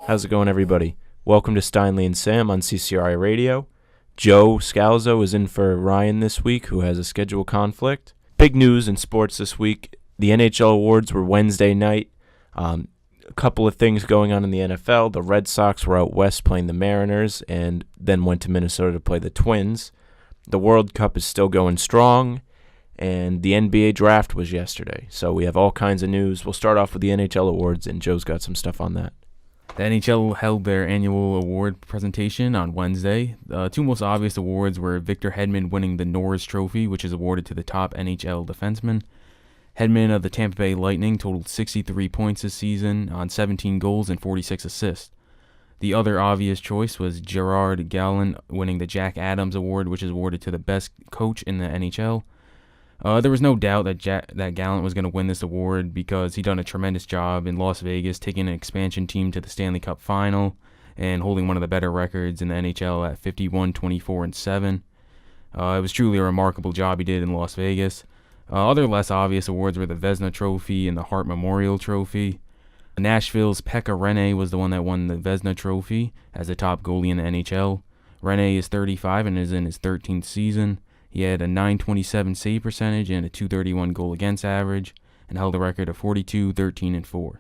How's it going, everybody? Welcome to Steinle and Sam on CCRI Radio. Joe Scalzo is in for Ryan this week, who has a schedule conflict. Big news in sports this week. The NHL awards were Wednesday night. A couple of things going on in the NFL. The Red Sox were out west playing the Mariners and then went to Minnesota to play the Twins. The World Cup is still going strong, and the NBA draft was yesterday. So we have all kinds of news. We'll start off with the NHL awards, and Joe's got some stuff on that. The NHL held their annual award presentation on Wednesday. The two most obvious awards were Victor Hedman winning the Norris Trophy, which is awarded to the top NHL defenseman. Hedman of the Tampa Bay Lightning totaled 63 points this season on 17 goals and 46 assists. The other obvious choice was Gerard Gallant winning the Jack Adams Award, which is awarded to the best coach in the NHL. There was no doubt that Gallant was going to win this award because he done a tremendous job in Las Vegas, taking an expansion team to the Stanley Cup Final and holding one of the better records in the NHL at 51-24-7. It was truly a remarkable job he did in Las Vegas. Other less obvious awards were the Vezina Trophy and the Hart Memorial Trophy. Nashville's Pekka Rinne was the one that won the Vezina Trophy as the top goalie in the NHL. Rinne is 35 and is in his 13th season. He had a .927 save percentage and a .231 goal against average, and held a record of 42-13-4.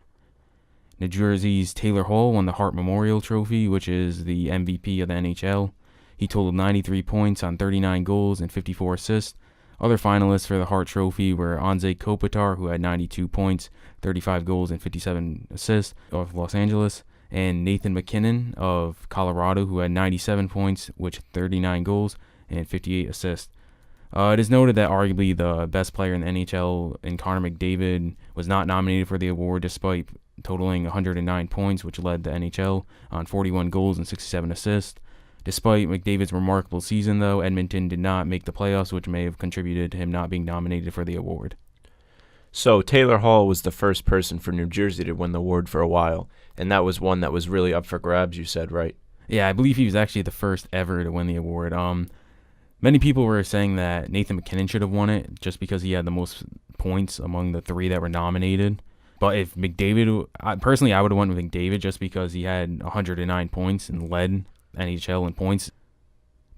New Jersey's Taylor Hall won the Hart Memorial Trophy, which is the MVP of the NHL. He totaled 93 points on 39 goals and 54 assists. Other finalists for the Hart Trophy were Anze Kopitar, who had 92 points, 35 goals, and 57 assists, of Los Angeles, and Nathan MacKinnon of Colorado, who had 97 points, which 39 goals, and 58 assists. It is noted that arguably the best player in the NHL, in Connor McDavid, was not nominated for the award despite totaling 109 points, which led the NHL on 41 goals and 67 assists. Despite McDavid's remarkable season, though, Edmonton did not make the playoffs, which may have contributed to him not being nominated for the award. So Taylor Hall was the first person for New Jersey to win the award for a while, and that was one that was really up for grabs, you said, right? Yeah, I believe he was actually the first ever to win the award. Many people were saying that Nathan MacKinnon should have won it just because he had the most points among the three that were nominated. But if McDavid, personally, I would have went with McDavid just because he had 109 points and led NHL in points.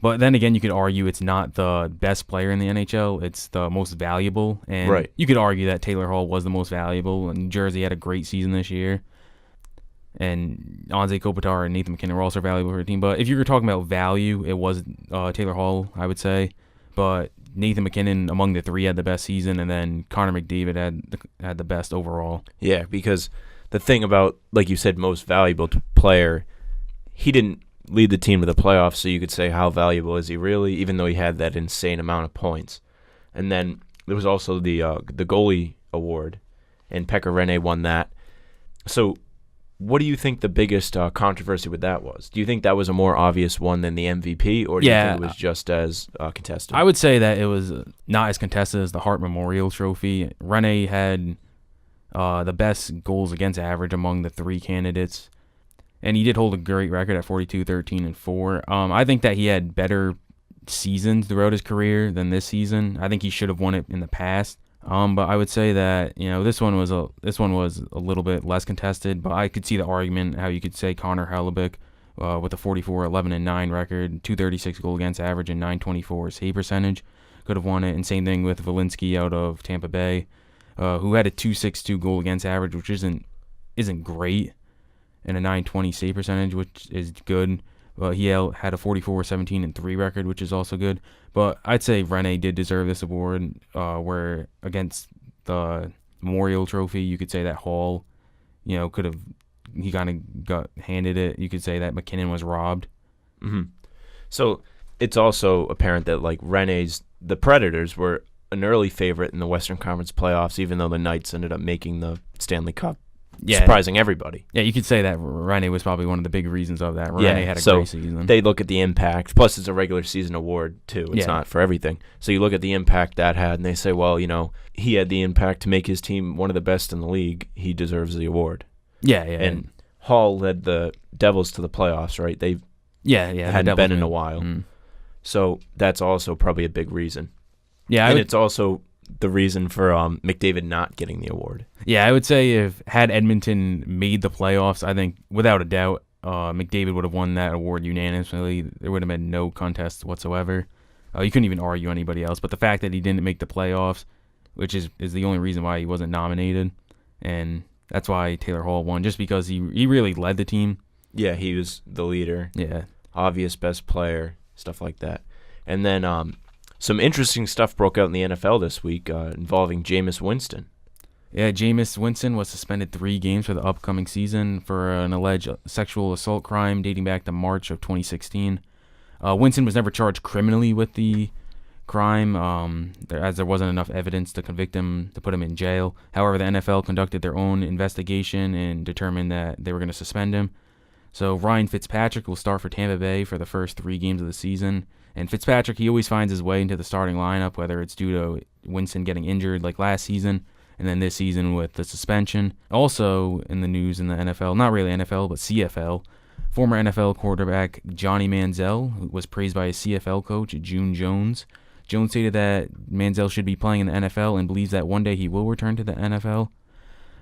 But then again, you could argue it's not the best player in the NHL, it's the most valuable. And right. You could argue that Taylor Hall was the most valuable, and New Jersey had a great season this year. And Anze Kopitar and Nathan MacKinnon were also valuable for the team. But if you were talking about value, it was Taylor Hall, I would say. But Nathan MacKinnon, among the three, had the best season, and then Connor McDavid had the best overall. Yeah, because the thing about, like you said, most valuable player, he didn't lead the team to the playoffs, so you could say how valuable is he really, even though he had that insane amount of points. And then there was also the goalie award, and Pekka Rinne won that. So what do you think the biggest controversy with that was? Do you think that was a more obvious one than the MVP, or do you think it was just as contested? I would say that it was not as contested as the Hart Memorial Trophy. Rinne had the best goals against average among the three candidates, and he did hold a great record at 42-13-4. I think that he had better seasons throughout his career than this season. I think he should have won it in the past. But I would say that this one was a little bit less contested. But I could see the argument how you could say Connor Hellebuyck with a 44-11-9 record, .236 goal against average, and .924 save percentage could have won it. And same thing with Welinski out of Tampa Bay, who had a .262 goal against average, which isn't great, and a .920 save percentage, which is good. He had a 44-17-3 record, which is also good. But I'd say Rinne did deserve this award, where against the Memorial Trophy, you could say that Hall, he kind of got handed it. You could say that MacKinnon was robbed. Mm-hmm. So it's also apparent that the Predators were an early favorite in the Western Conference playoffs, even though the Knights ended up making the Stanley Cup. Yeah, surprising everybody. Yeah, you could say that Rinne was probably one of the big reasons of that. Rinne had a great season. They look at the impact. Plus, it's a regular season award, too. It's not for everything. So you look at the impact that had, and they say, well, he had the impact to make his team one of the best in the league. He deserves the award. Yeah. And Hall led the Devils to the playoffs, right? They hadn't been in a while. So that's also probably a big reason. Yeah, it's also the reason for McDavid not getting the award. Yeah, I would say had Edmonton made the playoffs, I think without a doubt, McDavid would have won that award unanimously. There would have been no contest whatsoever. You couldn't even argue anybody else. But the fact that he didn't make the playoffs, which is the only reason why he wasn't nominated, and that's why Taylor Hall won, just because he really led the team. Yeah, he was the leader. Yeah. Obvious best player, stuff like that. And then some interesting stuff broke out in the NFL this week involving Jameis Winston. Yeah, Jameis Winston was suspended 3 games for the upcoming season for an alleged sexual assault crime dating back to March of 2016. Winston was never charged criminally with the crime, as there wasn't enough evidence to convict him to put him in jail. However, the NFL conducted their own investigation and determined that they were going to suspend him. So Ryan Fitzpatrick will start for Tampa Bay for the first 3 games of the season. And Fitzpatrick, he always finds his way into the starting lineup, whether it's due to Winston getting injured like last season, and then this season with the suspension. Also in the news in the NFL, not really NFL, but CFL, former NFL quarterback Johnny Manziel, who was praised by his CFL coach, June Jones. Jones stated that Manziel should be playing in the NFL and believes that one day he will return to the NFL.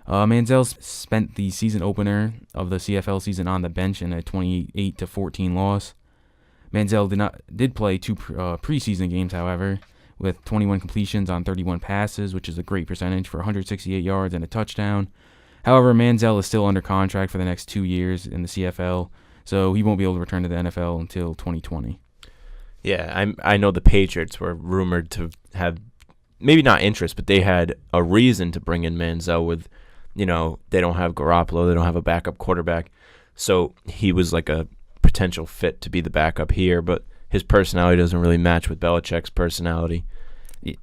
Manziel spent the season opener of the CFL season on the bench in a 28-14 loss. Manziel did play 2 preseason games, however, with 21 completions on 31 passes, which is a great percentage for 168 yards and a touchdown. However, Manziel is still under contract for the next 2 years in the CFL, so he won't be able to return to the NFL until 2020. Yeah, I know the Patriots were rumored to have, maybe not interest, but they had a reason to bring in Manziel with, they don't have Garoppolo, they don't have a backup quarterback. So he was like a potential fit to be the backup here, but his personality doesn't really match with Belichick's personality.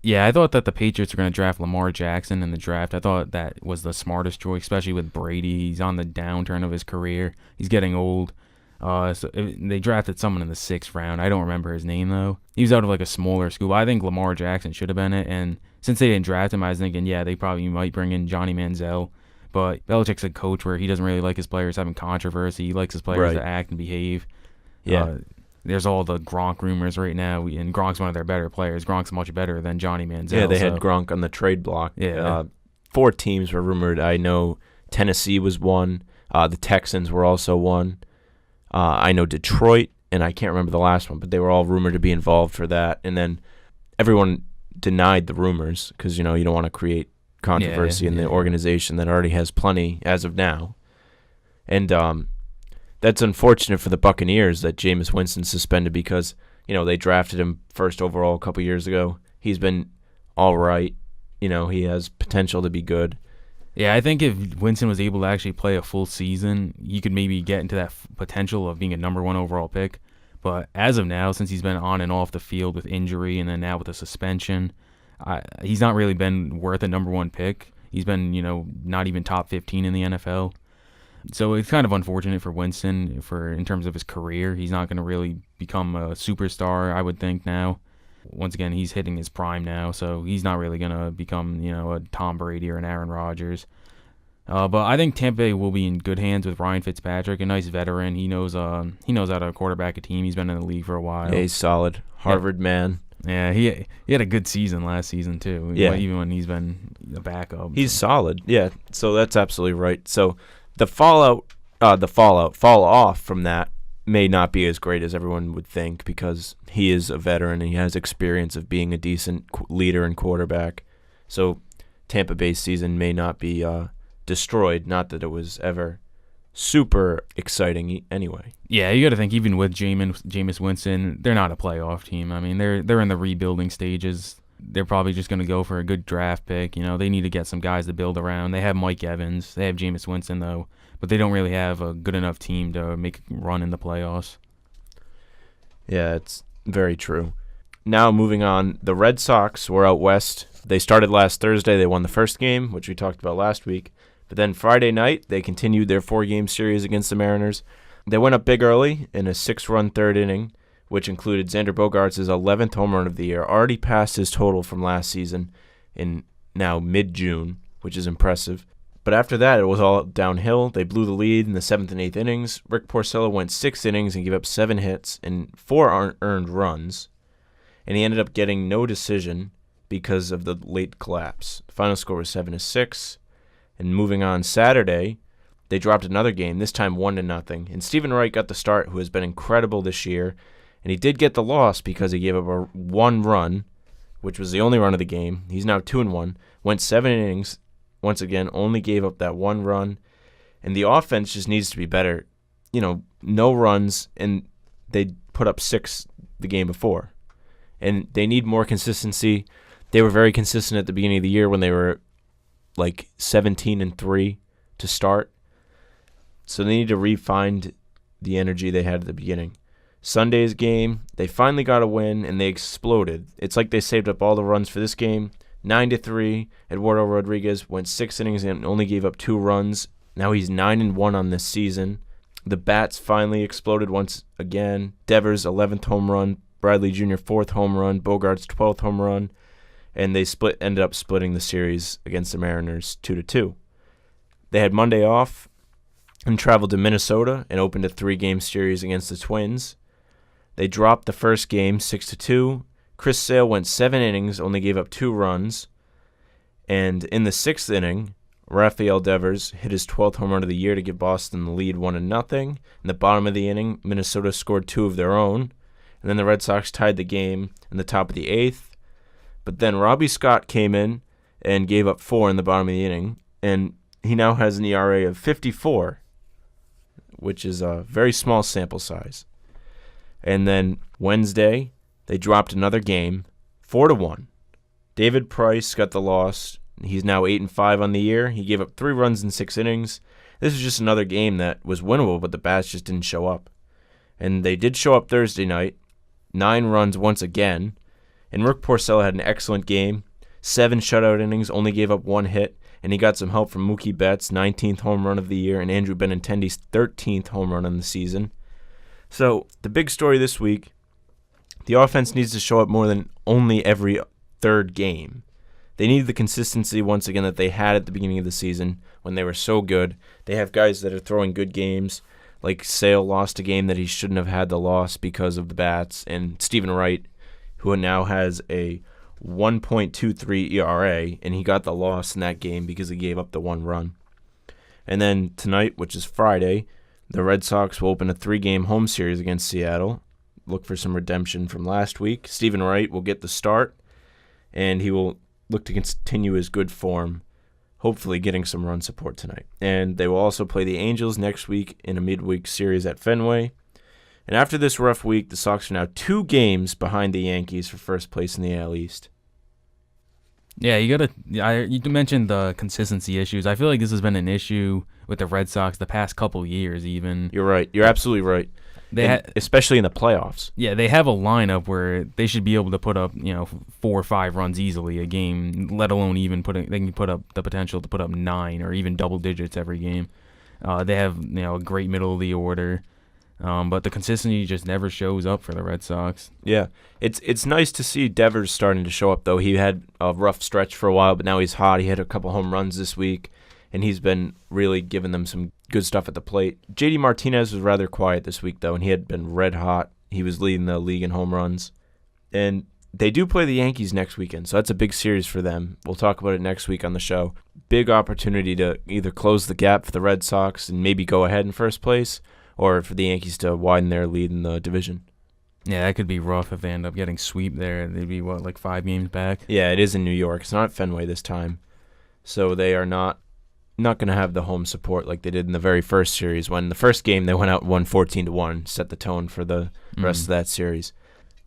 Yeah, I thought that the Patriots were going to draft Lamar Jackson in the draft. I thought that was the smartest choice, especially with Brady. He's on the downturn of his career. He's getting old. They drafted someone in the 6th round. I don't remember his name, though. He was out of like a smaller school. I think Lamar Jackson should have been it. And since they didn't draft him, I was thinking, yeah, they probably might bring in Johnny Manziel. But Belichick's a coach where he doesn't really like his players having controversy. He likes his players to act and behave. Yeah. There's all the Gronk rumors right now, and Gronk's one of their better players. Gronk's much better than Johnny Manziel. Yeah, they had Gronk on the trade block. Yeah. 4 teams were rumored. I know Tennessee was one. The Texans were also one. I know Detroit, and I can't remember the last one, but they were all rumored to be involved for that. And then everyone denied the rumors because, you don't want to create controversy in the organization that already has plenty as of now. And that's unfortunate for the Buccaneers that Jameis Winston's suspended because, they drafted him first overall a couple years ago. He's been all right. He has potential to be good. Yeah, I think if Winston was able to actually play a full season, you could maybe get into that potential of being a number 1 overall pick. But as of now, since he's been on and off the field with injury and then now with a suspension, he's not really been worth a number 1 pick. He's been, not even top 15 in the NFL. So it's kind of unfortunate for Winston in terms of his career. He's not going to really become a superstar, I would think, now. Once again, he's hitting his prime now, so he's not really going to become, a Tom Brady or an Aaron Rodgers. But I think Tampa Bay will be in good hands with Ryan Fitzpatrick, a nice veteran. He knows how to quarterback a team. He's been in the league for a while. Yeah, he's solid. Harvard man. Yeah, he had a good season last season too. Yeah. Even when he's been a backup. He's solid. Yeah, so that's absolutely right. So the fall off from that may not be as great as everyone would think because he is a veteran and he has experience of being a decent leader and quarterback. So Tampa Bay's season may not be destroyed. Not that it was ever super exciting anyway. Yeah, you got to think even with Jameis Winston, they're not a playoff team. I mean, they're in the rebuilding stages. They're probably just going to go for a good draft pick. They need to get some guys to build around. They have Mike Evans. They have Jameis Winston, though. But they don't really have a good enough team to make a run in the playoffs. Yeah, it's very true. Now moving on, the Red Sox were out west. They started last Thursday. They won the first game, which we talked about last week. But then Friday night, they continued their 4-game series against the Mariners. They went up big early in a 6-run third inning, which included Xander Bogaerts' 11th home run of the year, already passed his total from last season in now mid-June, which is impressive. But after that, it was all downhill. They blew the lead in the 7th and 8th innings. Rick Porcello went 6 innings and gave up 7 hits and 4 earned runs. And he ended up getting no decision because of the late collapse. The final score was 7-6. And moving on Saturday, they dropped another game, this time 1-0. And Stephen Wright got the start, who has been incredible this year. And he did get the loss because he gave up one run, which was the only run of the game. He's now 2-1. Went 7 innings. Once again, only gave up that one run. And the offense just needs to be better. No runs, and they put up 6 the game before. And they need more consistency. They were very consistent at the beginning of the year when they were like 17-3 to start. So they need to refine the energy they had at the beginning. Sunday's game, they finally got a win, and they exploded. It's like they saved up all the runs for this game. 9-3, Eduardo Rodriguez went 6 innings and only gave up 2 runs. Now he's 9-1 on this season. The bats finally exploded once again. Devers' 11th home run, Bradley Jr. 4th home run, Bogart's 12th home run, and they ended up splitting the series against the Mariners 2-2. They had Monday off and traveled to Minnesota and opened a 3-game series against the Twins. They dropped the first game 6-2. Chris Sale went 7 innings, only gave up 2 runs, and in the 6th inning, Rafael Devers hit his 12th home run of the year to give Boston the lead 1-0. In the bottom of the inning, Minnesota scored 2 of their own, and then the Red Sox tied the game in the top of the 8th. But then Robbie Scott came in and gave up 4 in the bottom of the inning, and he now has an ERA of 54, which is a very small sample size. And then Wednesday, they dropped another game, 4-1. David Price got the loss. He's now 8-5 on the year. He gave up 3 runs in 6 innings. This was just another game that was winnable, but the bats just didn't show up. And they did show up Thursday night, 9 runs once again. And Rick Porcello had an excellent game, 7 shutout innings, only gave up 1 hit, and he got some help from Mookie Betts' 19th home run of the year and Andrew Benintendi's 13th home run of the season. So the big story this week, the offense needs to show up more than only every third game. They need the consistency once again that they had at the beginning of the season when they were so good. They have guys that are throwing good games, like Sale lost a game that he shouldn't have had the loss because of the bats, and Stephen Wright, who now has a 1.23 ERA, and he got the loss in that game because he gave up the 1 run. And then tonight, which is Friday, the Red Sox will open a 3-game home series against Seattle. Look for some redemption from last week. Stephen Wright will get the start, and he will look to continue his good form, hopefully getting some run support tonight. And they will also play the Angels next week in a midweek series at Fenway. And after this rough week, the Sox are now 2 games behind the Yankees for first place in the AL East. Yeah, you mentioned the consistency issues. I feel like this has been an issue with the Red Sox the past couple years even. You're right. You're absolutely right. Especially in the playoffs. Yeah, they have a lineup where they should be able to put up, 4 or 5 runs easily a game, let alone they can put up the potential to put up 9 or even double digits every game. They have, a great middle of the order. But the consistency just never shows up for the Red Sox. Yeah, it's nice to see Devers starting to show up, though. He had a rough stretch for a while, but now he's hot. He had a couple home runs this week, and he's been really giving them some good stuff at the plate. J.D. Martinez was rather quiet this week, though, and he had been red hot. He was leading the league in home runs. And they do play the Yankees next weekend, so that's a big series for them. We'll talk about it next week on the show. Big opportunity to either close the gap for the Red Sox and maybe go ahead in first place, or for the Yankees to widen their lead in the division. Yeah, that could be rough if they end up getting sweep there. They'd be, 5 games back? Yeah, it is in New York. It's not at Fenway this time. So they are not going to have the home support like they did in the very first series. When the first game they went out and won 14-1, set the tone for the rest of that series.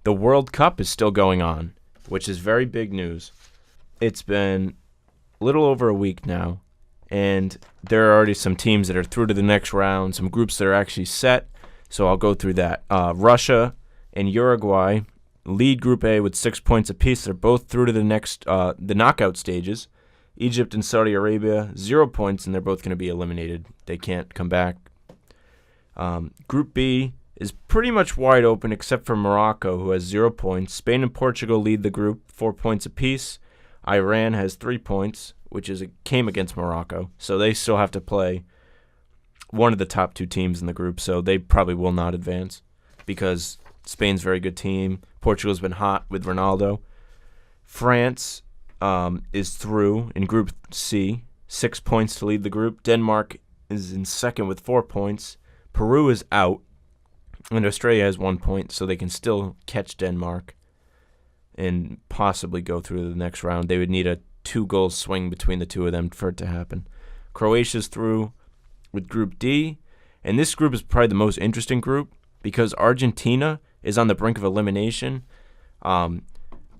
The World Cup is still going on, which is very big news. It's been a little over a week now, and there are already some teams that are through to the next round, some groups that are actually set, so I'll go through that. Russia and Uruguay lead Group A with 6 points apiece. They're both through to the next the knockout stages. Egypt and Saudi Arabia, 0 points, and they're both going to be eliminated. They can't come back. Group B is pretty much wide open except for Morocco, who has 0 points. Spain and Portugal lead the group, 4 points apiece. Iran has 3 points, which is a game against Morocco, so they still have to play one of the top 2 teams in the group, so they probably will not advance because Spain's a very good team. Portugal's been hot with Ronaldo. France is through in Group C, 6 points to lead the group. Denmark is in second with 4 points. Peru is out, and Australia has 1 point, so they can still catch Denmark and possibly go through to the next round. They would need a 2-goal swing between the two of them for it to happen. Croatia's through with Group D, and this group is probably the most interesting group because Argentina is on the brink of elimination.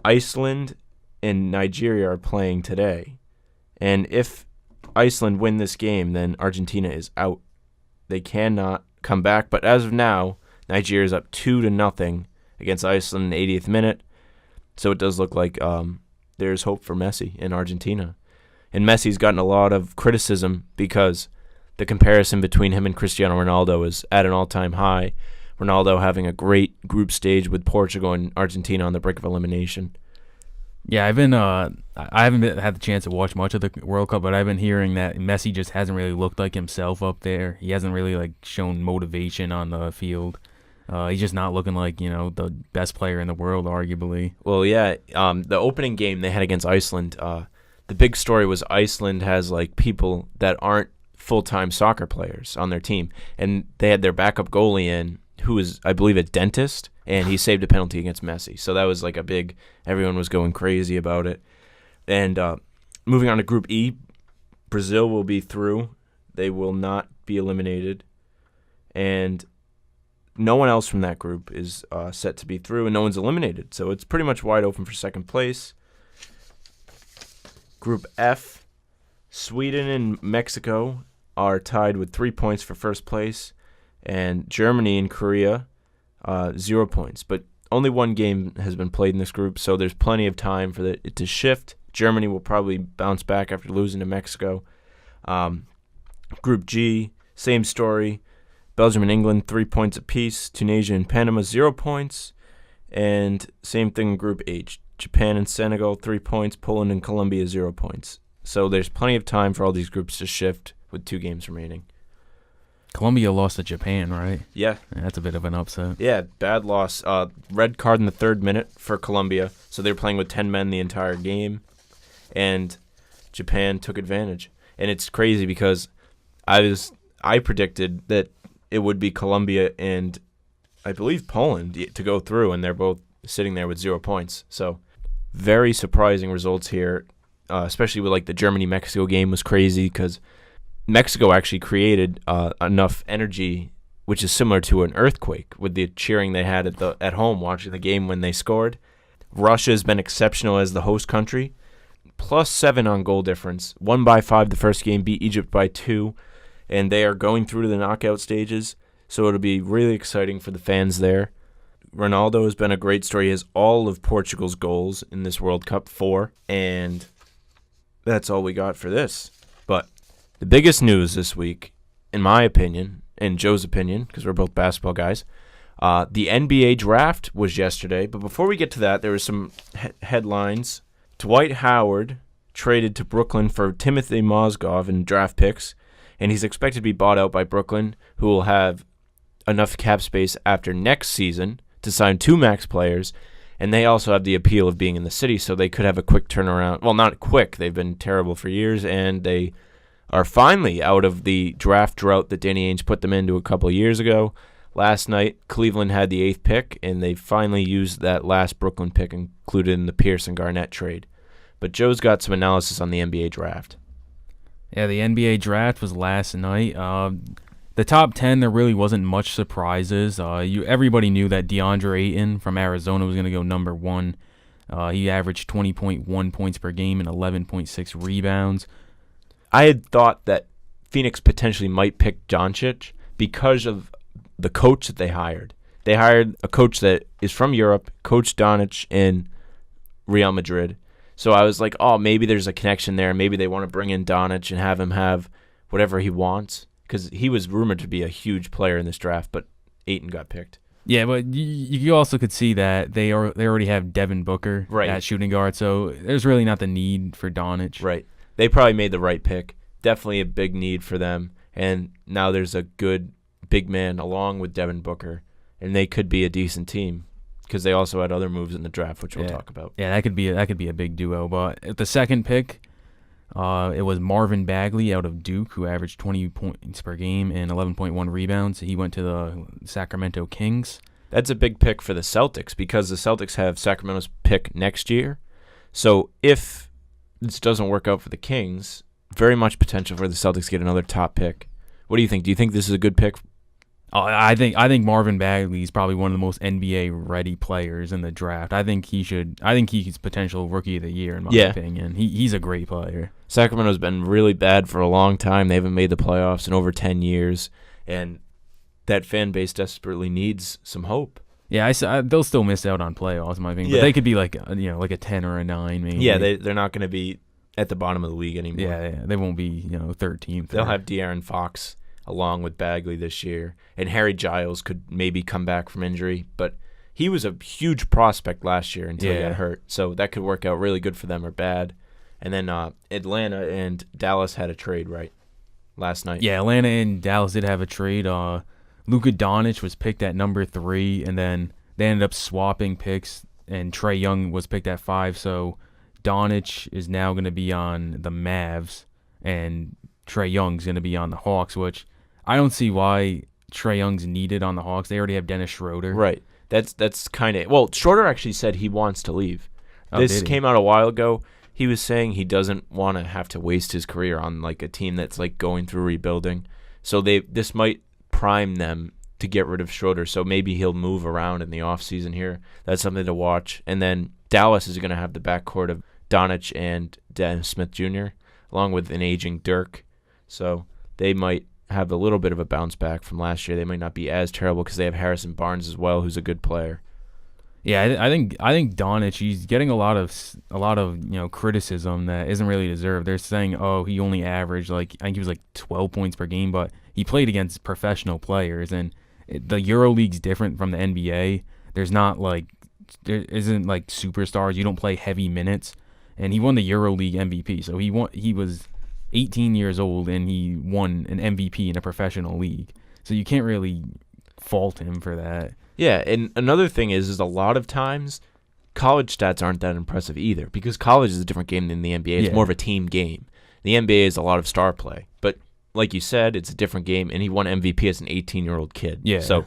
Iceland and Nigeria are playing today, and if Iceland win this game, then Argentina is out. They cannot come back, but as of now, Nigeria is up 2-0 against Iceland in the 80th minute, so it does look like there's hope for Messi in Argentina. And Messi's gotten a lot of criticism because the comparison between him and Cristiano Ronaldo is at an all-time high. Ronaldo having a great group stage with Portugal and Argentina on the brink of elimination. Yeah, I haven't had the chance to watch much of the World Cup, but I've been hearing that Messi just hasn't really looked like himself up there. He hasn't really shown motivation on the field. He's just not looking like, the best player in the world, arguably. Well, yeah, the opening game they had against Iceland, the big story was Iceland has people that aren't full-time soccer players on their team, and they had their backup goalie in, who is, I believe, a dentist, and he saved a penalty against Messi. So that was everyone was going crazy about it. And moving on to Group E, Brazil will be through. They will not be eliminated. And no one else from that group is set to be through, and no one's eliminated. So it's pretty much wide open for second place. Group F, Sweden and Mexico are tied with 3 points for first place, and Germany and Korea 0 points. But only one game has been played in this group, so there's plenty of time for it to shift. Germany will probably bounce back after losing to Mexico. Group G, same story. Belgium and England, 3 points apiece. Tunisia and Panama, 0 points. And same thing in Group H. Japan and Senegal, 3 points. Poland and Colombia, 0 points. So there's plenty of time for all these groups to shift with 2 games remaining. Colombia lost to Japan, right? Yeah. That's a bit of an upset. Yeah, bad loss. Red card in the 3rd minute for Colombia. So they were playing with 10 men the entire game. And Japan took advantage. And it's crazy because I predicted that it would be Colombia and I believe Poland to go through, and they're both sitting there with 0 points. So very surprising results here, especially with the Germany-Mexico game was crazy because Mexico actually created enough energy, which is similar to an earthquake with the cheering they had at home watching the game when they scored. Russia has been exceptional as the host country, +7 on goal difference, won by 5 the first game, beat Egypt by 2, and they are going through to the knockout stages, so it'll be really exciting for the fans there. Ronaldo has been a great story. He has all of Portugal's goals in this World Cup, 4, and that's all we got for this. But the biggest news this week, in my opinion, and Joe's opinion, because we're both basketball guys, the NBA draft was yesterday. But before we get to that, there were some headlines. Dwight Howard traded to Brooklyn for Timothy Mozgov in draft picks, and he's expected to be bought out by Brooklyn, who will have enough cap space after next season to sign 2 max players, and they also have the appeal of being in the city, so they could have a quick turnaround. Well, not quick. They've been terrible for years, and they are finally out of the draft drought that Danny Ainge put them into a couple of years ago. Last night, Cleveland had the 8th pick, and they finally used that last Brooklyn pick included in the Pierce and Garnett trade. But Joe's got some analysis on the NBA draft. Yeah, the NBA draft was last night. The top 10, there really wasn't much surprises. Everybody knew that DeAndre Ayton from Arizona was going to go number 1. He averaged 20.1 points per game and 11.6 rebounds. I had thought that Phoenix potentially might pick Doncic because of the coach that they hired. They hired a coach that is from Europe, coached Doncic in Real Madrid. So I was like, oh, maybe there's a connection there. Maybe they want to bring in Doncic and have him have whatever he wants, because he was rumored to be a huge player in this draft, but Ayton got picked. Yeah, but you also could see that they already have Devin Booker at shooting guard, so there's really not the need for Doncic. Right. They probably made the right pick. Definitely a big need for them, and now there's a good big man along with Devin Booker, and they could be a decent team because they also had other moves in the draft, which we'll talk about. Yeah, that could be a big duo. But at the second pick, it was Marvin Bagley out of Duke, who averaged 20 points per game and 11.1 rebounds. He went to the Sacramento Kings. That's a big pick for the Celtics because the Celtics have Sacramento's pick next year. So if this doesn't work out for the Kings, very much potential for the Celtics to get another top pick. What do you think? Do you think this is a good pick? I think Marvin Bagley is probably one of the most NBA ready players in the draft. I think he's potential rookie of the year in my opinion. He's a great player. Sacramento's been really bad for a long time. They haven't made the playoffs in over 10 years, and that fan base desperately needs some hope. Yeah, they'll still miss out on playoffs, in my opinion. But they could be like a 10 or a 9 maybe. Yeah, they're not going to be at the bottom of the league anymore. Yeah, they won't be 13th. They'll have De'Aaron Fox along with Bagley this year, and Harry Giles could maybe come back from injury, but he was a huge prospect last year until he got hurt, so that could work out really good for them or bad. And then Atlanta and Dallas had a trade last night. Yeah, Atlanta and Dallas did have a trade. Luka Doncic was picked at number 3, and then they ended up swapping picks, and Trae Young was picked at 5, so Doncic is now going to be on the Mavs, and Trae Young's going to be on the Hawks, which I don't see why Trae Young's needed on the Hawks. They already have Dennis Schroeder. Right. That's kind of... Well, Schroeder actually said he wants to leave. This came out a while ago. He was saying he doesn't want to have to waste his career on like a team that's like going through rebuilding. So this might prime them to get rid of Schroeder. So maybe he'll move around in the offseason here. That's something to watch. And then Dallas is going to have the backcourt of Doncic and Dennis Smith Jr., along with an aging Dirk. So they might have a little bit of a bounce back from last year. They might not be as terrible because they have Harrison Barnes as well, who's a good player. Yeah, I think Doncic, he's getting a lot of criticism that isn't really deserved. They're saying, oh, he only averaged I think he was 12 points per game, but he played against professional players, and the EuroLeague's different from the NBA. There isn't superstars. You don't play heavy minutes, and he won the EuroLeague MVP. So he was 18 years old, and he won an MVP in a professional league. So you can't really fault him for that. Yeah, and another thing is a lot of times college stats aren't that impressive either because college is a different game than the NBA. It's more of a team game. The NBA is a lot of star play. But like you said, it's a different game, and he won MVP as an 18-year-old kid. Yeah. So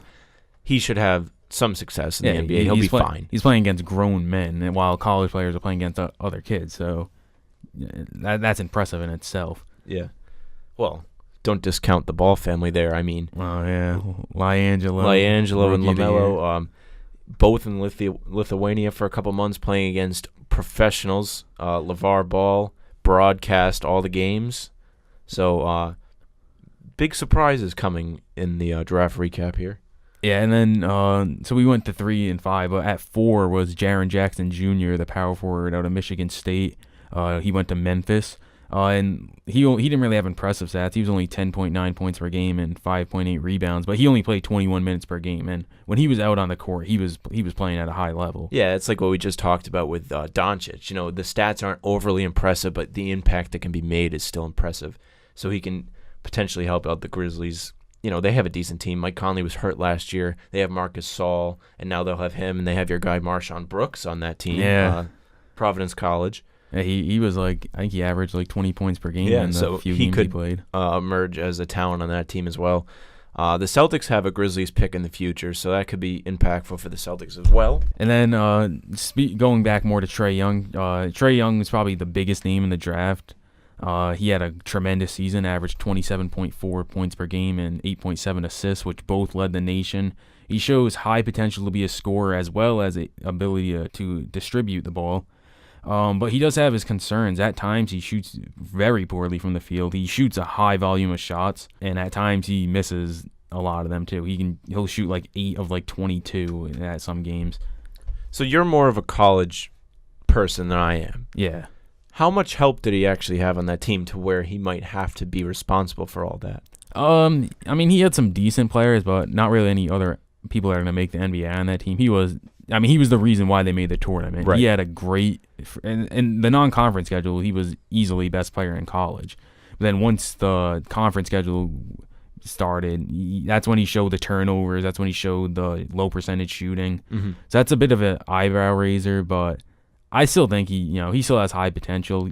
he should have some success in the NBA. He'll be fine. He's playing against grown men, and while college players are playing against other kids. So that's impressive in itself. Yeah. Well, don't discount the Ball family there. I mean, oh yeah, Liangelo and LaMelo, both in Lithuania for a couple months, playing against professionals. LeVar Ball broadcast all the games, so big surprises coming in the draft recap here. Yeah, and then so we went to 3 and 5, but at 4 was Jaren Jackson Jr., the power forward out of Michigan State. He went to Memphis. And he didn't really have impressive stats. He was only 10.9 points per game and 5.8 rebounds, but he only played 21 minutes per game. And when he was out on the court, he was playing at a high level. Yeah, it's like what we just talked about with Doncic. The stats aren't overly impressive, but the impact that can be made is still impressive. So he can potentially help out the Grizzlies. They have a decent team. Mike Conley was hurt last year. They have Marcus Saul, and now they'll have him, and they have your guy Marshawn Brooks on that team. Yeah. Providence College. Yeah, he was I think he averaged 20 points per game in the few games he played. Emerge as a talent on that team as well. The Celtics have a Grizzlies pick in the future, so that could be impactful for the Celtics as well. And then going back more to Trae Young, Trae Young is probably the biggest name in the draft. He had a tremendous season, averaged 27.4 points per game and 8.7 assists, which both led the nation. He shows high potential to be a scorer as well as the ability to distribute the ball. But he does have his concerns. At times, he shoots very poorly from the field. He shoots a high volume of shots, and at times he misses a lot of them too. He'll shoot 8 of 22 at some games. So you're more of a college person than I am. Yeah. How much help did he actually have on that team to where he might have to be responsible for all that? He had some decent players, but not really any other people that are going to make the NBA on that team. He was the reason why they made the tournament. Right. He had a great, in the non-conference schedule, he was easily best player in college. But then once the conference schedule started, that's when he showed the turnovers. That's when he showed the low percentage shooting. Mm-hmm. So that's a bit of an eyebrow raiser, but I still think he still has high potential.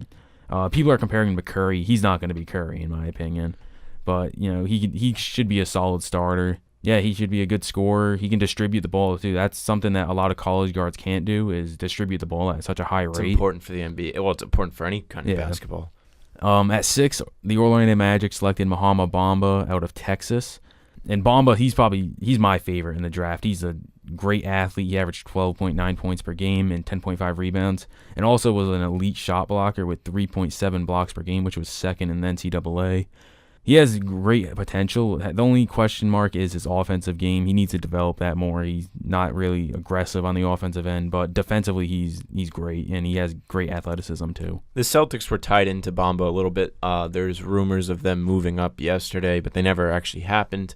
People are comparing him to Curry. He's not going to be Curry, in my opinion. But, he should be a solid starter. Yeah, he should be a good scorer. He can distribute the ball, too. That's something that a lot of college guards can't do, is distribute the ball at such a high rate. It's important for the NBA. Well, it's important for any kind of basketball. At 6, the Orlando Magic selected Mohamed Bamba out of Texas. And Bamba, he's my favorite in the draft. He's a great athlete. He averaged 12.9 points per game and 10.5 rebounds, and also was an elite shot blocker with 3.7 blocks per game, which was second in the NCAA. He has great potential. The only question mark is his offensive game. He needs to develop that more. He's not really aggressive on the offensive end, but defensively he's great, and he has great athleticism too. The Celtics were tied into Bamba a little bit. There's rumors of them moving up yesterday, but they never actually happened.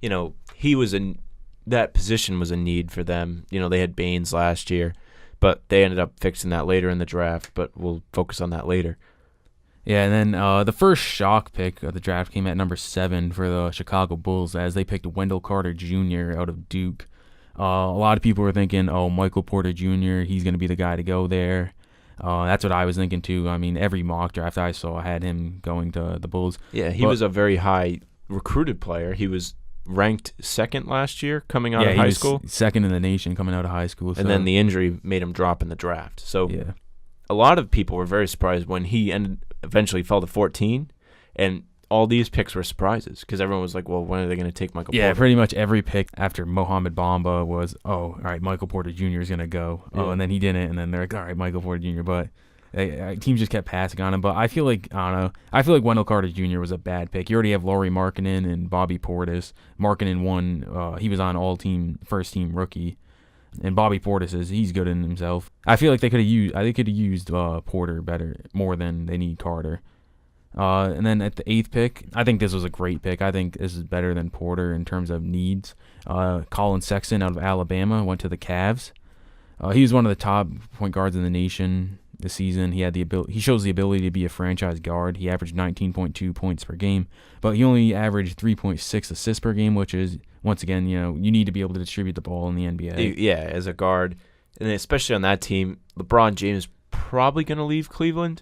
That position was a need for them. They had Baines last year, but they ended up fixing that later in the draft, but we'll focus on that later. Yeah, and then the first shock pick of the draft came at number 7 for the Chicago Bulls, as they picked Wendell Carter Jr. out of Duke. A lot of people were thinking, Michael Porter Jr., he's going to be the guy to go there. That's what I was thinking too. I mean, every mock draft I saw had him going to the Bulls. Yeah, he was a very high recruited player. He was ranked second last year coming out of high school. Second in the nation coming out of high school. And then the injury made him drop in the draft. So yeah. A lot of people were very surprised when he eventually fell to 14, and all these picks were surprises because everyone was like, well, when are they going to take Michael Porter? Yeah, pretty much every pick after Mohamed Bamba was, all right, Michael Porter Jr. is going to go. Yeah. And then he didn't, and then they're like, all right, Michael Porter Jr., but teams just kept passing on him. But I feel like Wendell Carter Jr. was a bad pick. You already have Lauri Markkanen and Bobby Portis. Markkanen won. He was on all-team, first-team rookie. And Bobby Portis he's good in himself. I feel like they could have used Porter more than they need Carter. And then at the 8th pick, I think this was a great pick. I think this is better than Porter in terms of needs. Colin Sexton out of Alabama went to the Cavs. He was one of the top point guards in the nation this season. He shows the ability to be a franchise guard. He averaged 19.2 points per game, but he only averaged 3.6 assists per game, which is, once again, you need to be able to distribute the ball in the NBA. Yeah, as a guard, and especially on that team, LeBron James probably going to leave Cleveland,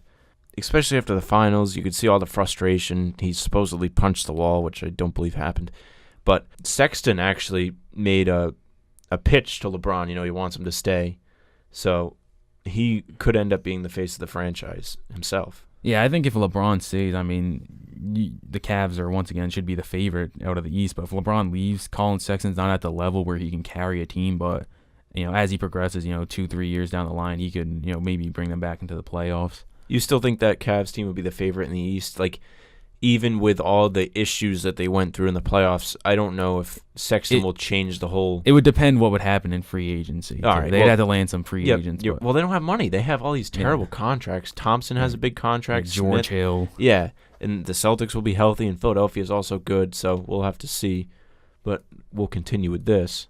especially after the finals. You could see all the frustration. He supposedly punched the wall, which I don't believe happened. But Sexton actually made a pitch to LeBron. He wants him to stay. So he could end up being the face of the franchise himself. Yeah, I think if LeBron stays, the Cavs once again should be the favorite out of the East. But if LeBron leaves, Colin Sexton's not at the level where he can carry a team. But as he progresses, 2-3 years down the line, he could maybe bring them back into the playoffs. You still think that Cavs team would be the favorite in the East? Like, even with all the issues that they went through in the playoffs, I don't know if Sexton will change the whole... It would depend what would happen in free agency. All right, They'd have to land some free agents. Well, they don't have money. They have all these terrible contracts. Thompson has a big contract. George Hill. Yeah, and the Celtics will be healthy, and Philadelphia is also good, so we'll have to see. But we'll continue with this.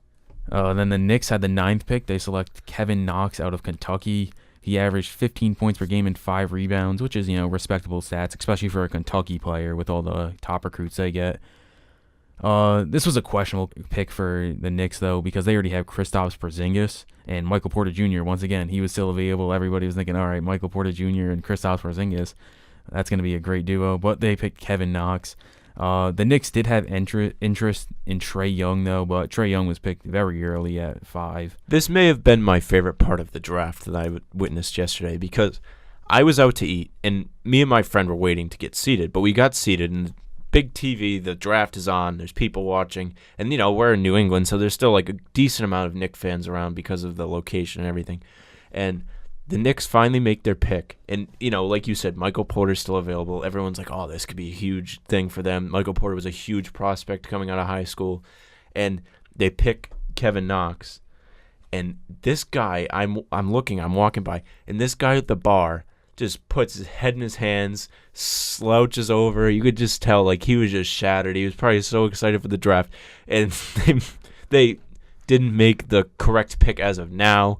Then the Knicks had the 9th pick. They select Kevin Knox out of Kentucky. He averaged 15 points per game and 5 rebounds, which is, respectable stats, especially for a Kentucky player with all the top recruits they get. This was a questionable pick for the Knicks, though, because they already have Kristaps Porzingis and Michael Porter Jr. Once again, he was still available. Everybody was thinking, all right, Michael Porter Jr. and Kristaps Porzingis, that's going to be a great duo. But they picked Kevin Knox. The Knicks did have interest in Trae Young, though, but Trae Young was picked very early at 5. This may have been my favorite part of the draft that I witnessed yesterday, because I was out to eat, and me and my friend were waiting to get seated, but we got seated, and big TV, the draft is on, there's people watching, and, we're in New England, so there's still, a decent amount of Knicks fans around because of the location and everything, and the Knicks finally make their pick, and, like you said, Michael Porter's still available. Everyone's like, oh, this could be a huge thing for them. Michael Porter was a huge prospect coming out of high school, and they pick Kevin Knox, and this guy, I'm walking by, and this guy at the bar just puts his head in his hands, slouches over. You could just tell, he was just shattered. He was probably so excited for the draft, and they didn't make the correct pick as of now.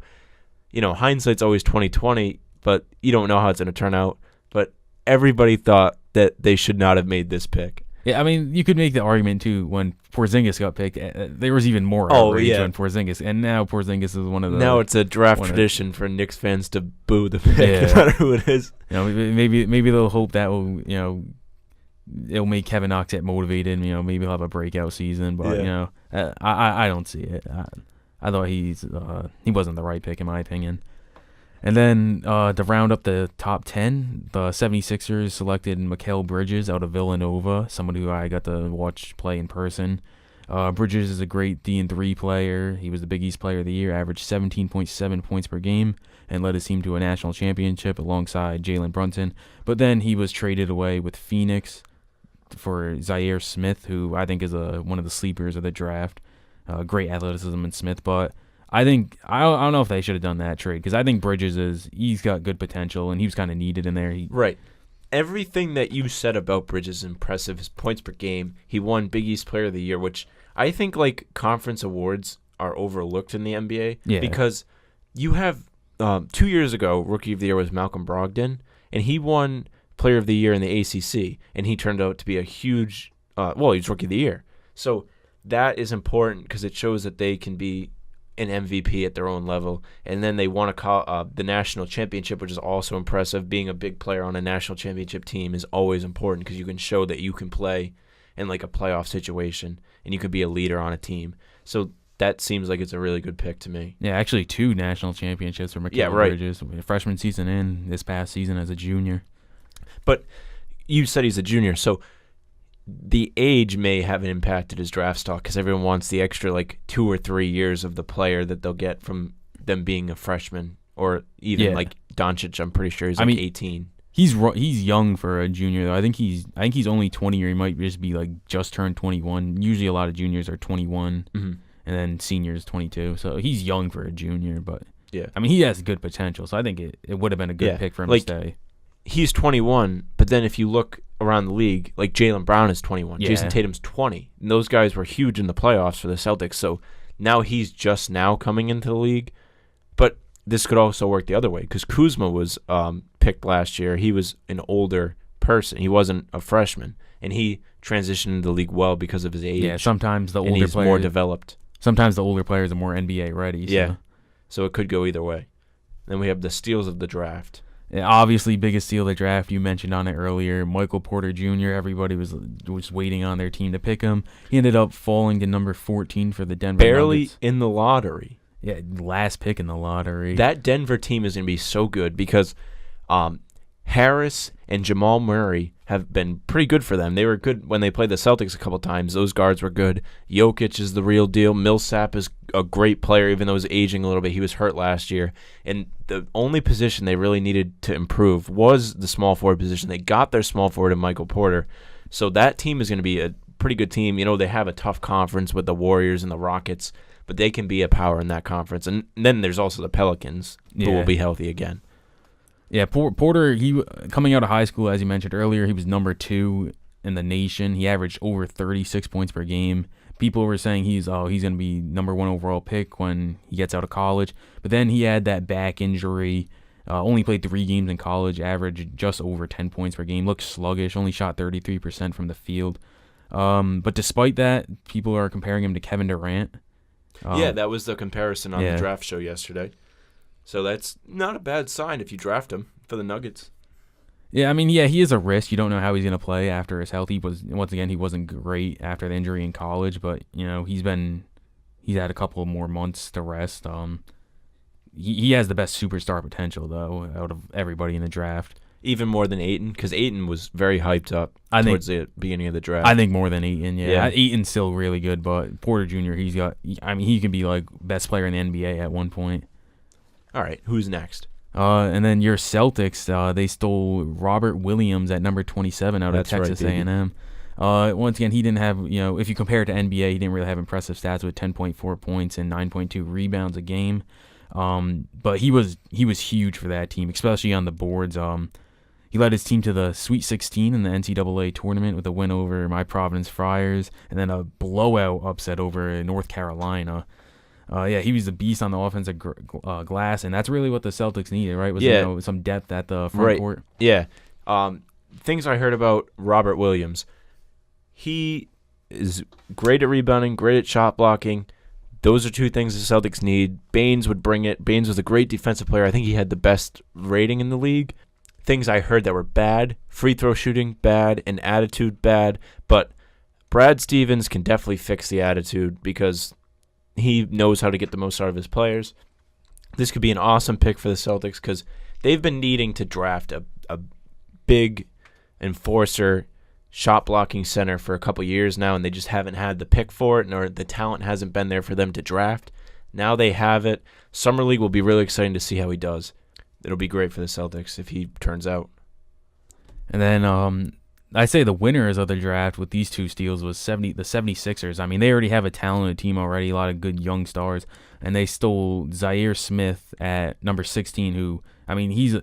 Hindsight's always 20/20, but you don't know how it's going to turn out. But everybody thought that they should not have made this pick. Yeah, I mean, you could make the argument too when Porzingis got picked. There was even more Oh, outrage yeah. when Porzingis, and now Porzingis is one of the. Now it's a draft one of- tradition for Knicks fans to boo the pick, Yeah. no matter who it is. You know, maybe they'll hope that will it'll make Kevin Knox get motivated. Maybe he'll have a breakout season, but Yeah. I don't see it. I thought he wasn't the right pick in my opinion. And then to round up the top 10, the 76ers selected Mikal Bridges out of Villanova, someone who I got to watch play in person. Bridges is a great D&3 player. He was the Big East Player of the Year, averaged 17.7 points per game, and led his team to a national championship alongside Jalen Brunson. But then he was traded away with Phoenix for Zaire Smith, who I think is one of the sleepers of the draft. Great athleticism in Smith, but I think I don't know if they should have done that trade because I think Bridges he's got good potential and he was kind of needed in there. Right. Everything that you said about Bridges is impressive. His points per game. He won Big East Player of the Year, which I think like conference awards are overlooked in the NBA because you have 2 years ago Rookie of the Year was Malcolm Brogdon and he won Player of the Year in the ACC and he turned out to be a huge he was Rookie of the Year. So that is important because it shows that they can be an MVP at their own level, and then they won the national championship, which is also impressive. Being a big player on a national championship team is always important because you can show that you can play in like a playoff situation, and you can be a leader on a team. So that seems like it's a really good pick to me. Yeah, actually 2 national championships for Mikal Bridges, freshman season and this past season as a junior. But you said he's a junior, so the age may have impacted his draft stock because everyone wants the extra like 2 or 3 years of the player that they'll get from them being a freshman, or even like Doncic. I'm pretty sure he's 18. He's young for a junior though. I think he's only 20, or he might just be like just turned 21. Usually a lot of juniors are 21, and then seniors 22. So he's young for a junior, but I mean he has good potential. So I think it would have been a good pick for him to stay. He's 21, but then if you look around the league, like Jaylen Brown is 21, Jason Tatum's 20, and those guys were huge in the playoffs for the Celtics. So now he's just now coming into the league, but this could also work the other way because Kuzma was picked last year. He was an older person; he wasn't a freshman, and he transitioned into the league well because of his age. Yeah, sometimes the older older players more developed. Sometimes the older players are more NBA ready. So. Yeah, so it could go either way. Then we have the steals of the draft. Obviously, biggest steal of the draft. You mentioned on it earlier, Michael Porter Jr. Everybody was waiting on their team to pick him. He ended up falling to number 14 for the Denver Nuggets. In the lottery. Yeah, last pick in the lottery. That Denver team is going to be so good because Harris and Jamal Murray have been pretty good for them. They were good when they played the Celtics a couple times. Those guards were good. Jokic is the real deal. Millsap is a great player, even though he's aging a little bit. He was hurt last year. And the only position they really needed to improve was the small forward position. They got their small forward in Michael Porter. So that team is going to be a pretty good team. You know, they have a tough conference with the Warriors and the Rockets, but they can be a power in that conference. And then there's also the Pelicans, who will be healthy again. Yeah, Porter, he coming out of high school, as you mentioned earlier, he was number 2 in the nation. He averaged over 36 points per game. People were saying he's going to be number 1 overall pick when he gets out of college. But then he had that back injury. Only played 3 games in college, averaged just over 10 points per game. Looked sluggish, only shot 33% from the field. But despite that, people are comparing him to Kevin Durant. That was the comparison on the draft show yesterday. So that's not a bad sign if you draft him for the Nuggets. Yeah, I mean, he is a risk. You don't know how he's going to play after his health. He wasn't great after the injury in college, but he's had a couple more months to rest. He has the best superstar potential though out of everybody in the draft. Even more than Ayton, because Ayton was very hyped up towards the beginning of the draft. I think more than Ayton. Yeah, Ayton's still really good, but Porter Jr. He can be like best player in the NBA at one point. All right, who's next? And then your Celtics, they stole Robert Williams at number 27 out of Texas A&M. Once again, he didn't have, if you compare it to NBA, he didn't really have impressive stats with 10.4 points and 9.2 rebounds a game. But he was huge for that team, especially on the boards. He led his team to the Sweet 16 in the NCAA tournament with a win over my Providence Friars and then a blowout upset over North Carolina. He was a beast on the offensive glass, and that's really what the Celtics needed, right? Was some depth at the front court. Yeah. Things I heard about Robert Williams. He is great at rebounding, great at shot blocking. Those are two things the Celtics need. Baines would bring it. Baines was a great defensive player. I think he had the best rating in the league. Things I heard that were bad: free throw shooting, bad, and attitude, bad. But Brad Stevens can definitely fix the attitude because he knows how to get the most out of his players. This could be an awesome pick for the Celtics because they've been needing to draft a big enforcer shot blocking center for a couple years now, and they just haven't had the pick for it, or the talent hasn't been there for them to draft. Now they have it. Summer League will be really exciting to see how he does. It'll be great for the Celtics if he turns out. And then I say the winners of the draft with these two steals was the 76ers. I mean, they already have a talented team already, a lot of good young stars, and they stole Zaire Smith at number 16, who, I mean, he's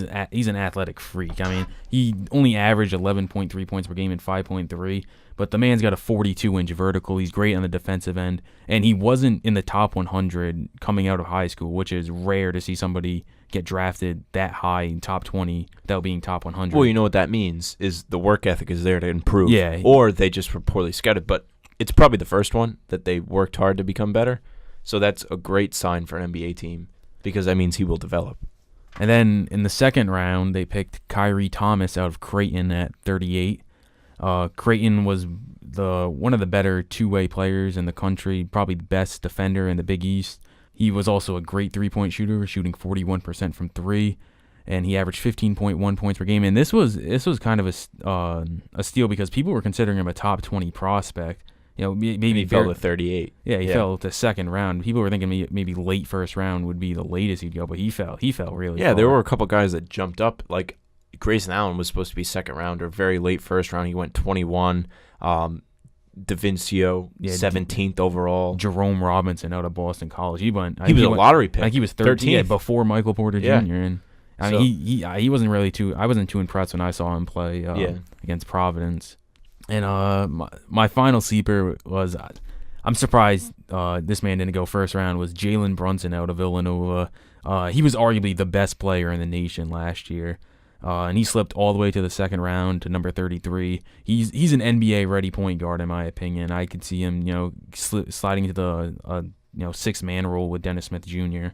an athletic freak. I mean, he only averaged 11.3 points per game and 5.3, but the man's got a 42-inch vertical. He's great on the defensive end, and he wasn't in the top 100 coming out of high school, which is rare to see somebody get drafted that high in top 20 without being top 100. Well, you know what that means is the work ethic is there to improve. Yeah. Or they just were poorly scouted, but it's probably the first one that they worked hard to become better. So that's a great sign for an NBA team because that means he will develop. And then in the second round, they picked Kyrie Thomas out of Creighton at 38. Creighton was one of the better two-way players in the country, probably the best defender in the Big East. He was also a great three-point shooter, shooting 41% from three, and he averaged 15.1 points per game. And this was kind of a steal because people were considering him a top 20 prospect. You know, maybe he fell to 38. Yeah, he fell to second round. People were thinking maybe late first round would be the latest he'd go, but he fell really far. There were a couple guys that jumped up. Like Grayson Allen was supposed to be second round or very late first round. He went 21. DaVincio, 17th overall. Jerome Robinson out of Boston College. He was a lottery pick. Like he was 13th before Michael Porter Jr. And I mean, he wasn't really I wasn't too impressed when I saw him play against Providence. And my final sleeper was, I'm surprised this man didn't go first round, was Jalen Brunson out of Villanova. He was arguably the best player in the nation last year. And he slipped all the way to the second round to number 33. He's an NBA-ready point guard, in my opinion. I could see him, sliding into the sixth man role with Dennis Smith Jr.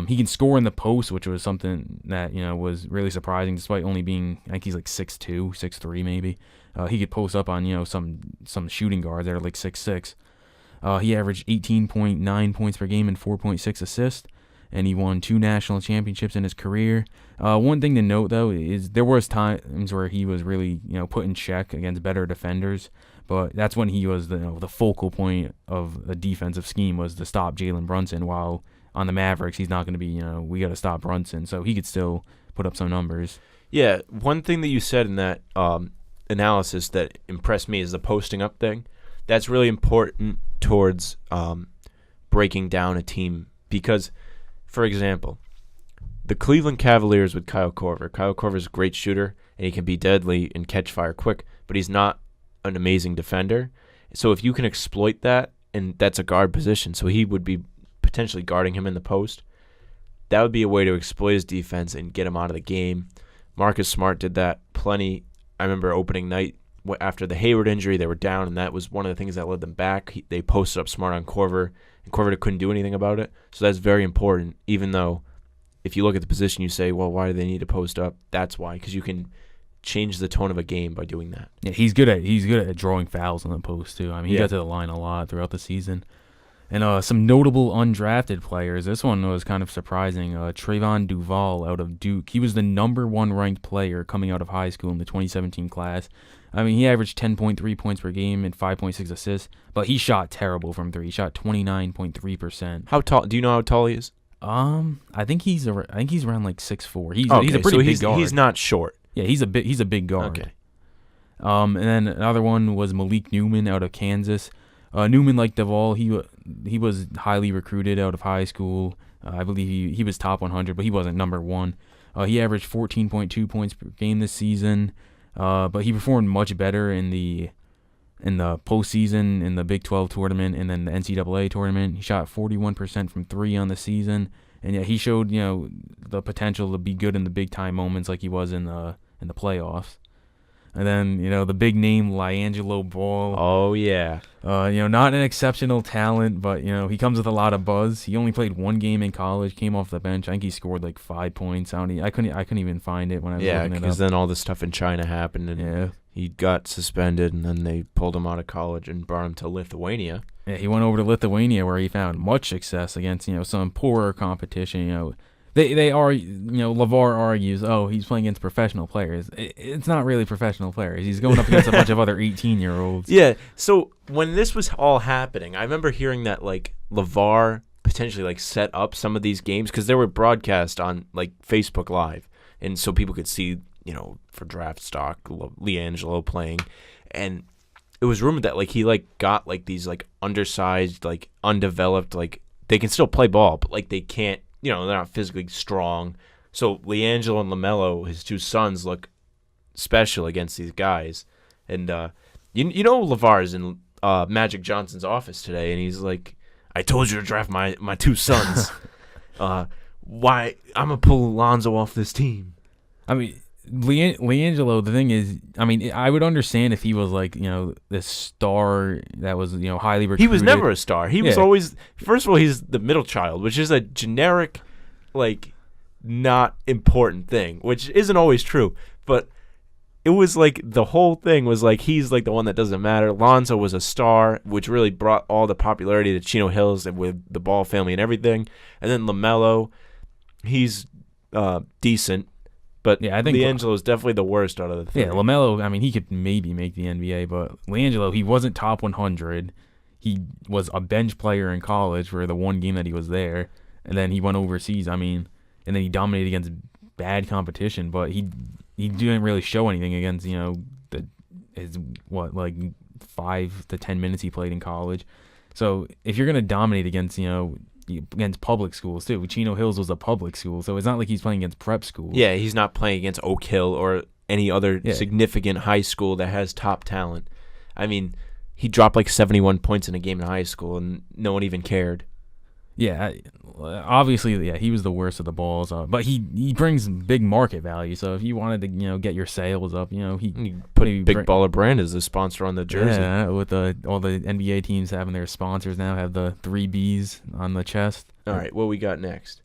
He can score in the post, which was something that was really surprising, despite only being, I think he's like 6'2", 6'3", maybe. He could post up on some shooting guards that are like 6'6". He averaged 18.9 points per game and 4.6 assists. And he won 2 national championships in his career. One thing to note, though, is there was times where he was really, put in check against better defenders. But that's when he was the focal point of a defensive scheme, was to stop Jalen Brunson. While on the Mavericks, he's not going to be, we got to stop Brunson. So he could still put up some numbers. Yeah, one thing that you said in that analysis that impressed me is the posting up thing. That's really important towards breaking down a team because, for example, the Cleveland Cavaliers with Kyle Korver. Kyle Korver is a great shooter, and he can be deadly and catch fire quick, but he's not an amazing defender. So if you can exploit that, and that's a guard position, so he would be potentially guarding him in the post, that would be a way to exploit his defense and get him out of the game. Marcus Smart did that plenty. I remember opening night after the Hayward injury, they were down, and that was one of the things that led them back. They posted up Smart on Korver, and Korver couldn't do anything about it. So that's very important, even though if you look at the position, you say, well, why do they need to post up? That's why, because you can change the tone of a game by doing that. Yeah, he's good at drawing fouls on the post, too. I mean, he got to the line a lot throughout the season. And some notable undrafted players. This one was kind of surprising. Trayvon Duval out of Duke. He was the number 1 ranked player coming out of high school in the 2017 class. I mean, he averaged 10.3 points per game and 5.6 assists, but he shot terrible from three. He shot 29.3%. How tall? Do you know how tall he is? I think he's around like 6'4". He's a pretty big guard. He's not short. Yeah, he's a big guard. Okay. And then another one was Malik Newman out of Kansas. Newman, like Duval, he was highly recruited out of high school. I believe he was top 100, but he wasn't number 1. He averaged 14.2 points per game this season, but he performed much better in the postseason, in the Big 12 tournament, and then the NCAA tournament. He shot 41% from three on the season, and yeah, he showed the potential to be good in the big time moments, like he was in the playoffs. And then, the big name, LiAngelo Ball. Oh, yeah. Not an exceptional talent, but, he comes with a lot of buzz. He only played one game in college, came off the bench. I think he scored like 5 points. I couldn't even find it when I was looking it up. Yeah, because then all the stuff in China happened, and he got suspended, and then they pulled him out of college and brought him to Lithuania. Yeah, he went over to Lithuania where he found much success against, some poorer competition, They are, LeVar argues, he's playing against professional players. It's not really professional players. He's going up against a bunch of other 18-year-olds. Yeah, so when this was all happening, I remember hearing that, LeVar potentially, set up some of these games because they were broadcast on, Facebook Live. And so people could see, for draft stock, LiAngelo playing. And it was rumored that, he, got, these, undersized, undeveloped, they can still play ball, but, they can't. They're not physically strong. So LiAngelo and LaMelo, his 2 sons, look special against these guys. And LeVar is in Magic Johnson's office today, and he's like, I told you to draft my 2 sons. Why? I'm going to pull Lonzo off this team. I mean, LiAngelo, the thing is, I would understand if he was this star that was, highly recruited. He was never a star. He was always, first of all, he's the middle child, which is a generic, not important thing, which isn't always true. But it was the whole thing was he's the one that doesn't matter. Lonzo was a star, which really brought all the popularity to Chino Hills and with the Ball family and everything. And then LaMelo, he's decent. But I think LiAngelo is definitely the worst out of the 3. Yeah, LaMelo, he could maybe make the NBA, but LiAngelo, he wasn't top 100. He was a bench player in college for the one game that he was there, and then he went overseas. And then he dominated against bad competition, but he didn't really show anything against, his 5 to 10 minutes he played in college. So if you're going to dominate against public schools too. Chino Hills was a public school, so it's not like he's playing against prep schools. Yeah, he's not playing against Oak Hill or any other significant high school that has top talent. He dropped 71 points in a game in high school, and no one even cared. Yeah, obviously, he was the worst of the balls, but he brings big market value. So if you wanted to, get your sales up, he put Big Baller Brand as a sponsor on the jersey. Yeah, with all the NBA teams having their sponsors now have the 3 Bs on the chest. All right, what we got next?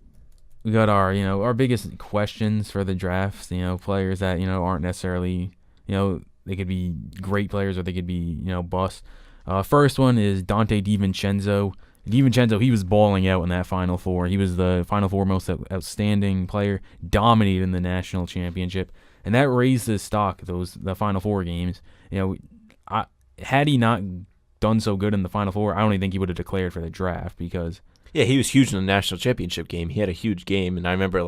We got our biggest questions for the drafts. Players that aren't necessarily they could be great players or they could be bust. First one is Dante DiVincenzo. DiVincenzo, he was balling out in that Final Four. He was the Final Four most outstanding player, dominated in the national championship, and that raised his stock. The Final Four games. Had he not done so good in the Final Four, I don't even think he would have declared for the draft because. Yeah, he was huge in the national championship game. He had a huge game, and I remember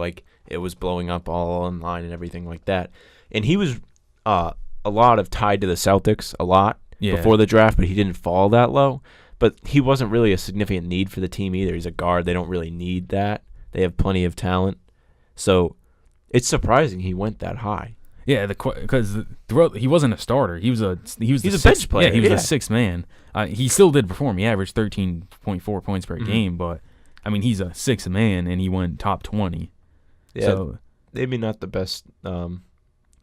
it was blowing up all online and everything like that. And he was a lot of tied to the Celtics a lot before the draft, but he didn't fall that low. But he wasn't really a significant need for the team either. He's a guard. They don't really need that. They have plenty of talent. So it's surprising he went that high. Yeah, because he wasn't a starter. He's a bench player. Yeah, he was a 6th man. He still did perform. He averaged 13.4 points per game, but he's a 6th man and he went top 20. Yeah, so maybe not the best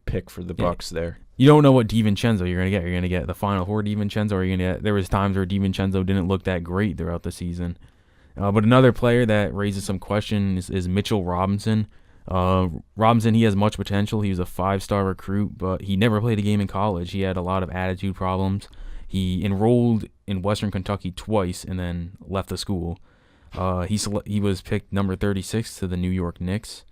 pick for the Bucks there. You don't know what DiVincenzo you're gonna get. You're gonna get the Final Four DiVincenzo, or you're gonna get. There was times where DiVincenzo didn't look that great throughout the season. But another player that raises some questions is Mitchell Robinson. Robinson, he has much potential. He was a 5-star recruit, but he never played a game in college. He had a lot of attitude problems. He enrolled in Western Kentucky twice and then left the school. He was picked number 36 to the New York Knicks.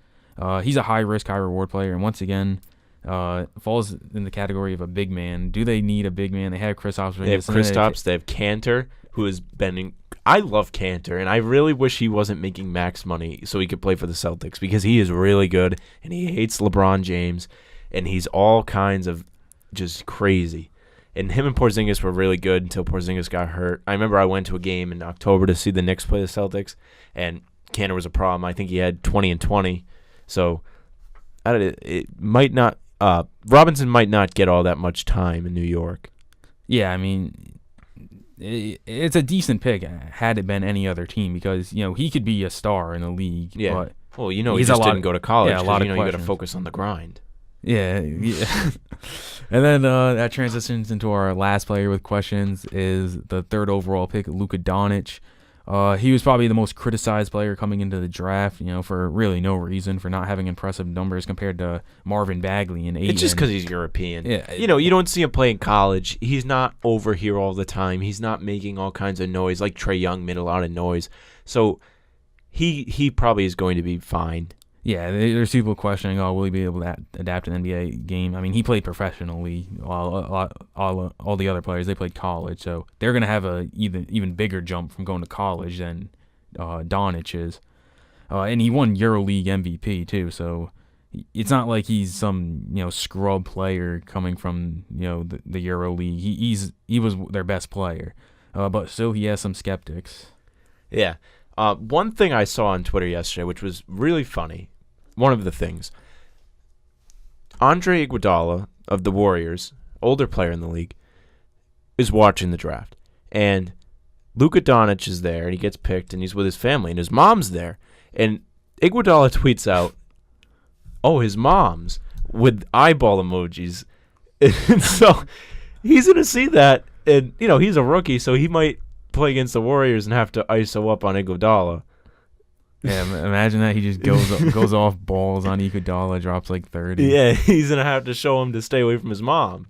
He's a high-risk, high-reward player, and once again, falls in the category of a big man. Do they need a big man? They have Kristaps. They have Kristaps. They have Cantor, who has been. I love Cantor, and I really wish he wasn't making max money so he could play for the Celtics because he is really good, and he hates LeBron James, and he's all kinds of just crazy. And him and Porzingis were really good until Porzingis got hurt. I remember I went to a game in October to see the Knicks play the Celtics, and Cantor was a problem. I think he had 20 and 20, so it might not. Robinson might not get all that much time in New York. Yeah, it's a decent pick had it been any other team because he could be a star in the league. Yeah. But well, he just didn't go to college. Yeah, a lot of you got to focus on the grind. Yeah. And then that transitions into our last player with questions is the third overall pick, Luka Doncic. He was probably the most criticized player coming into the draft, for really no reason, for not having impressive numbers compared to Marvin Bagley and Ayton. It's just because he's European. Yeah, you don't see him play in college. He's not over here all the time. He's not making all kinds of noise like Trae Young made a lot of noise. So he probably is going to be fine. Yeah, there's people questioning, will he be able to adapt to an NBA game? I mean, he played professionally. All the other players, they played college, so they're going to have a even bigger jump from going to college than Doncic is. And he won EuroLeague MVP too, so it's not like he's some scrub player coming from the EuroLeague. He was their best player, but still he has some skeptics. Yeah. One thing I saw on Twitter yesterday, which was really funny, one of the things, Andre Iguodala of the Warriors, older player in the league, is watching the draft. And Luka Doncic is there, and he gets picked, and he's with his family, and his mom's there. And Iguodala tweets out, his mom's, with eyeball emojis. And so he's going to see that, and, he's a rookie, so he might play against the Warriors and have to ISO up on Iguodala. Yeah, imagine that he just goes off balls on Iguodala, drops like 30. Yeah, he's gonna have to show him to stay away from his mom.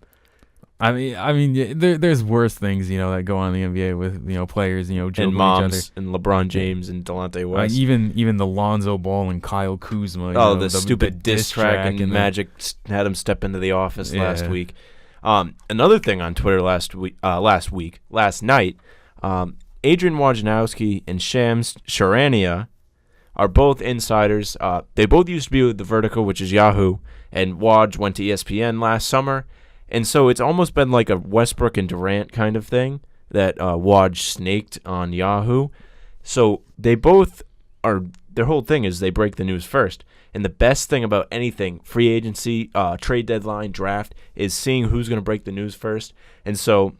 I mean, there's worse things that go on in the NBA with players joking and moms each other. and LeBron James and Delonte West. Even the Lonzo Ball and Kyle Kuzma. The stupid diss track and Magic had him step into the office last week. Another thing on Twitter last night. Adrian Wojnarowski and Shams Charania are both insiders. They both used to be with The Vertical, which is Yahoo, and Woj went to ESPN last summer. And so it's almost been like a Westbrook and Durant kind of thing that Woj snaked on Yahoo. So they both are, their whole thing is they break the news first. And the best thing about anything, free agency, trade deadline, draft, is seeing who's going to break the news first. And so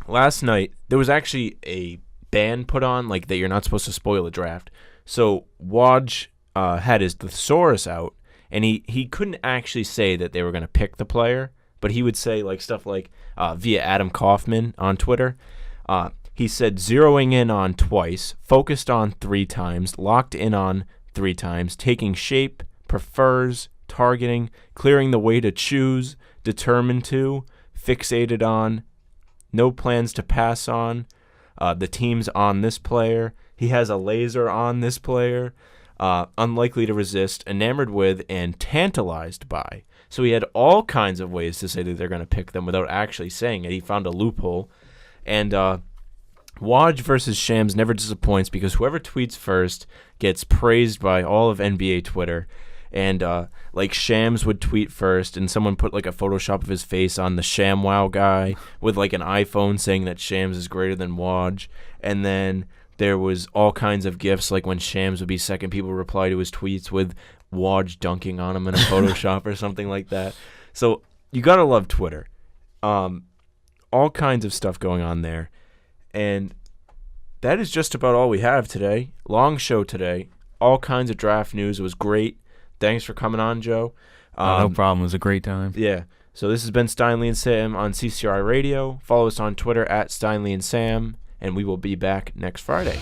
last night, there was actually a ban put on, like that you're not supposed to spoil a draft. So Woj had his thesaurus out, and he couldn't actually say that they were going to pick the player, but he would say like stuff like via Adam Kaufman on Twitter. He said zeroing in on twice, focused on 3 times, locked in on 3 times, taking shape, prefers, targeting, clearing the way to choose, determined to, fixated on, no plans to pass on, the team's on this player, he has a laser on this player, unlikely to resist, enamored with, and tantalized by. So he had all kinds of ways to say that they're going to pick them without actually saying it. He found a loophole. And Woj versus Shams never disappoints because whoever tweets first gets praised by all of NBA Twitter. And like Shams would tweet first, and someone put like a Photoshop of his face on the ShamWow guy with like an iPhone saying that Shams is greater than Woj. And then there was all kinds of gifs, like when Shams would be second, people reply to his tweets with Woj dunking on him in a Photoshop or something like that. So you gotta love Twitter. All kinds of stuff going on there. And that is just about all we have today. Long show today. All kinds of draft news. It was great. Thanks for coming on, Joe. No problem. It was a great time. Yeah. So this has been Steinle and Sam on CCRI Radio. Follow us on Twitter at Steinle and Sam, and we will be back next Friday.